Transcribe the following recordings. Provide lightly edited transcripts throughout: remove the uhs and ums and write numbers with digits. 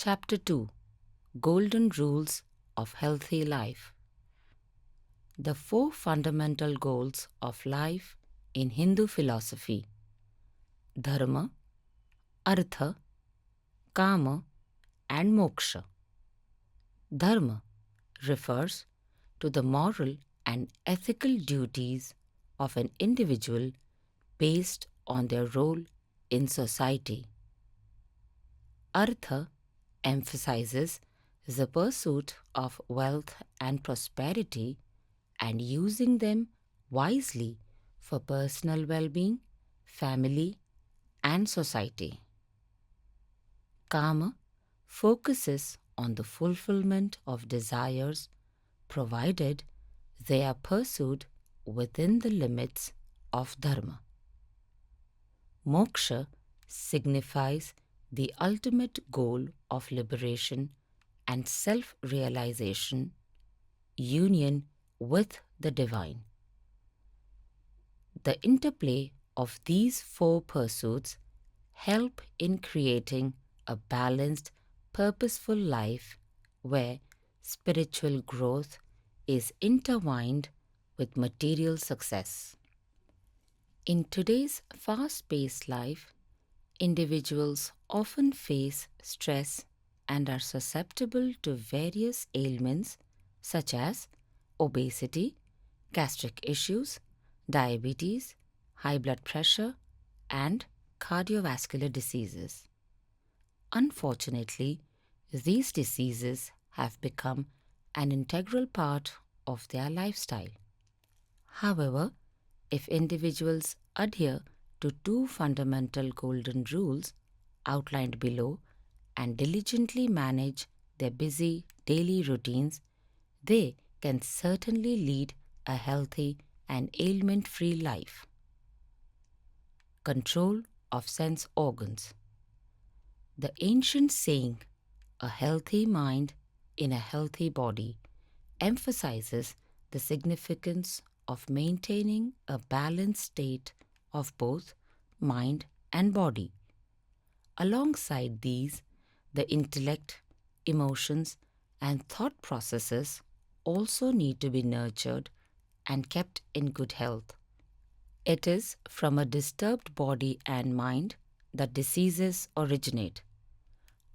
Chapter 2: Golden Rules of Healthy Life. The four fundamental goals of life in Hindu philosophy: Dharma, Artha, Kama, and Moksha. Dharma refers to the moral and ethical duties of an individual based on their role in society. Artha emphasizes the pursuit of wealth and prosperity and using them wisely for personal well-being, family, and society. Kama focuses on the fulfillment of desires provided they are pursued within the limits of dharma. Moksha signifies the ultimate goal of liberation and self-realization, union with the divine. The interplay of these four pursuits help in creating a balanced, purposeful life where spiritual growth is intertwined with material success. In today's fast-paced life, individuals often face stress and are susceptible to various ailments such as obesity, gastric issues, diabetes, high blood pressure, and cardiovascular diseases. Unfortunately, these diseases have become an integral part of their lifestyle. However, if individuals adhere to two fundamental golden rules outlined below and diligently manage their busy daily routines, they can certainly lead a healthy and ailment-free life. Control of sense organs. The ancient saying, "a healthy mind in a healthy body," emphasizes the significance of maintaining a balanced state of both mind and body. Alongside these, the intellect, emotions, and thought processes also need to be nurtured and kept in good health. It is from a disturbed body and mind that diseases originate.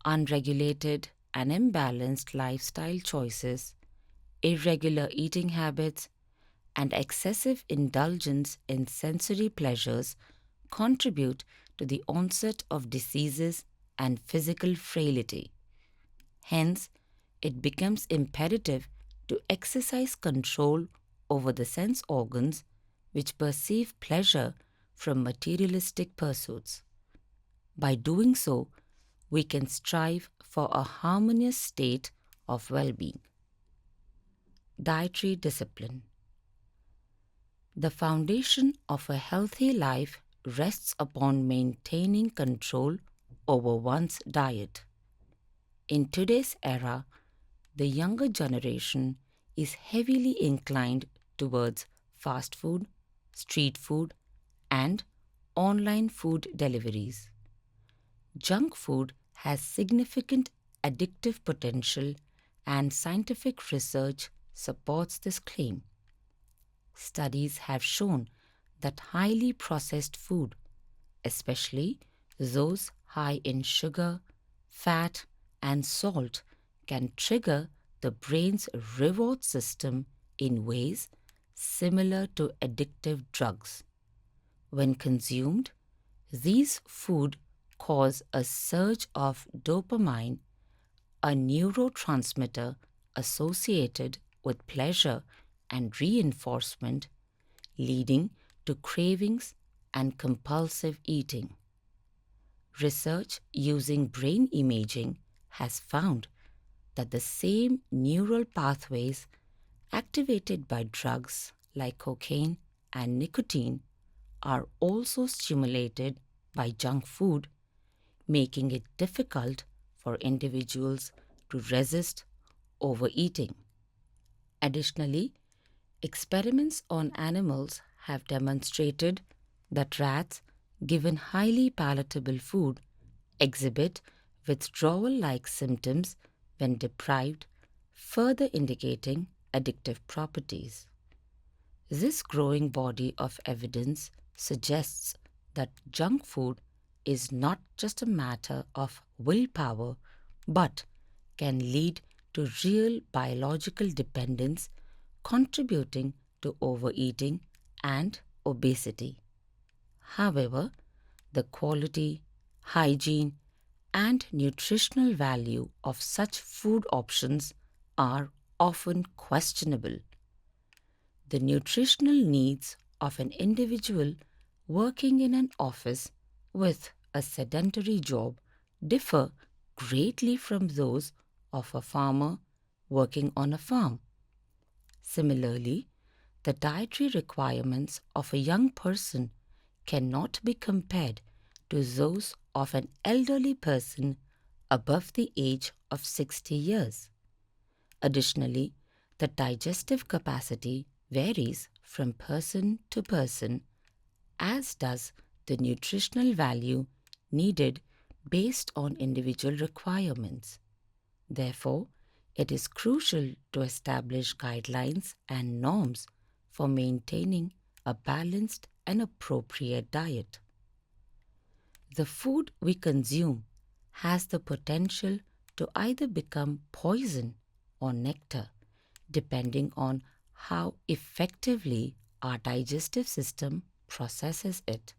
Unregulated and imbalanced lifestyle choices, irregular eating habits, and excessive indulgence in sensory pleasures contribute to the onset of diseases and physical frailty. Hence, it becomes imperative to exercise control over the sense organs which perceive pleasure from materialistic pursuits. By doing so, we can strive for a harmonious state of well-being. Dietary discipline. The foundation of a healthy life rests upon maintaining control over one's diet. In today's era, the younger generation is heavily inclined towards fast food, street food, and online food deliveries. Junk food has significant addictive potential, and scientific research supports this claim. Studies have shown that highly processed food, especially those high in sugar, fat, and salt, can trigger the brain's reward system in ways similar to addictive drugs. When consumed, these food cause a surge of dopamine, a neurotransmitter associated with pleasure and reinforcement, leading to cravings and compulsive eating. Research using brain imaging has found that the same neural pathways activated by drugs like cocaine and nicotine are also stimulated by junk food, making it difficult for individuals to resist overeating. Additionally, experiments on animals have demonstrated that rats given highly palatable food exhibit withdrawal-like symptoms when deprived, further indicating addictive properties. This growing body of evidence suggests that junk food is not just a matter of willpower but can lead to real biological dependence, contributing to overeating and obesity. However, the quality, hygiene, and nutritional value of such food options are often questionable. The nutritional needs of an individual working in an office with a sedentary job differ greatly from those of a farmer working on a farm. Similarly, the dietary requirements of a young person cannot be compared to those of an elderly person above the age of 60 years. Additionally, the digestive capacity varies from person to person, as does the nutritional value needed based on individual requirements. Therefore, it is crucial to establish guidelines and norms for maintaining a balanced and appropriate diet. The food we consume has the potential to either become poison or nectar, depending on how effectively our digestive system processes it.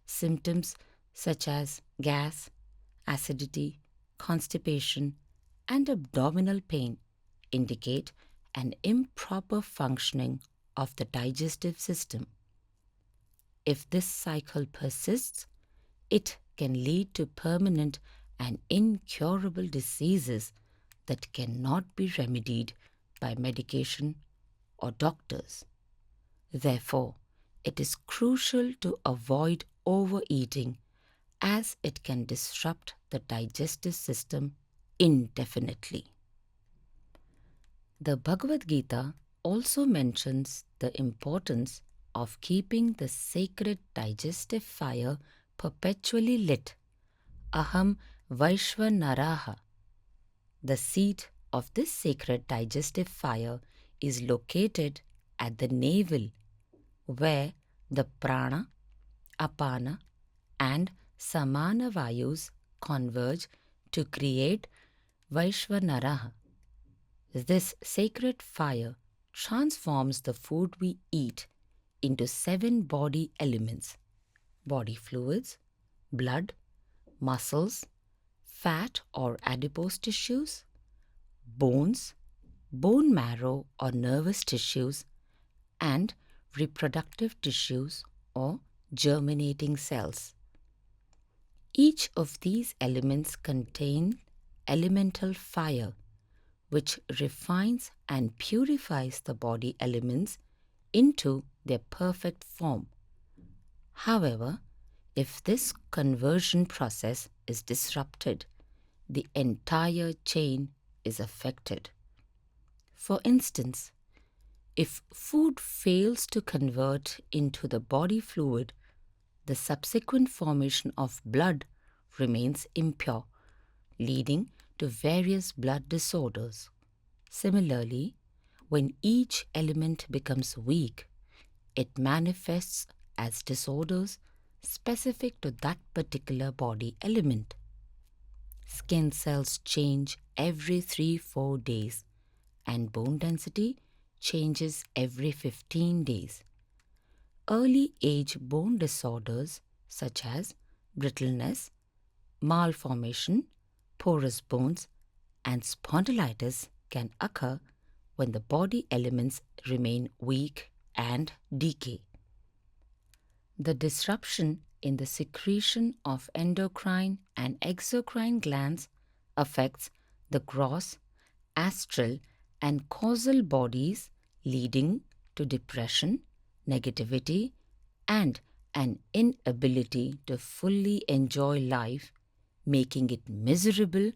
Symptoms such as gas, acidity, constipation, and abdominal pain indicate an improper functioning of the digestive system. If this cycle persists, it can lead to permanent and incurable diseases that cannot be remedied by medication or doctors. Therefore, it is crucial to avoid overeating as it can disrupt the digestive system indefinitely. The Bhagavad Gita also mentions the importance of keeping the sacred digestive fire perpetually lit. Aham Vaishvanaraha. The seat of this sacred digestive fire is located at the navel, where the prana, apana, and samana vayus converge to create Vaishvanaraha. This sacred fire transforms the food we eat into 7 body elements: body fluids, blood, muscles, fat or adipose tissues, bones, bone marrow or nervous tissues, and reproductive tissues or germinating cells. Each of these elements contain elemental fire, which refines and purifies the body elements into their perfect form. However, if this conversion process is disrupted, the entire chain is affected. For instance, if food fails to convert into the body fluid, the subsequent formation of blood remains impure, leading to various blood disorders. Similarly, when each element becomes weak, it manifests as disorders specific to that particular body element. Skin cells change every 3-4 days, and bone density changes every 15 days. Early age bone disorders such as brittleness, malformation, porous bones, and spondylitis can occur when the body elements remain weak and decay. The disruption in the secretion of endocrine and exocrine glands affects the gross, astral, and causal bodies, leading to depression, negativity, and an inability to fully enjoy life, making it miserable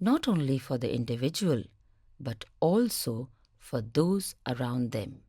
not only for the individual but also for those around them.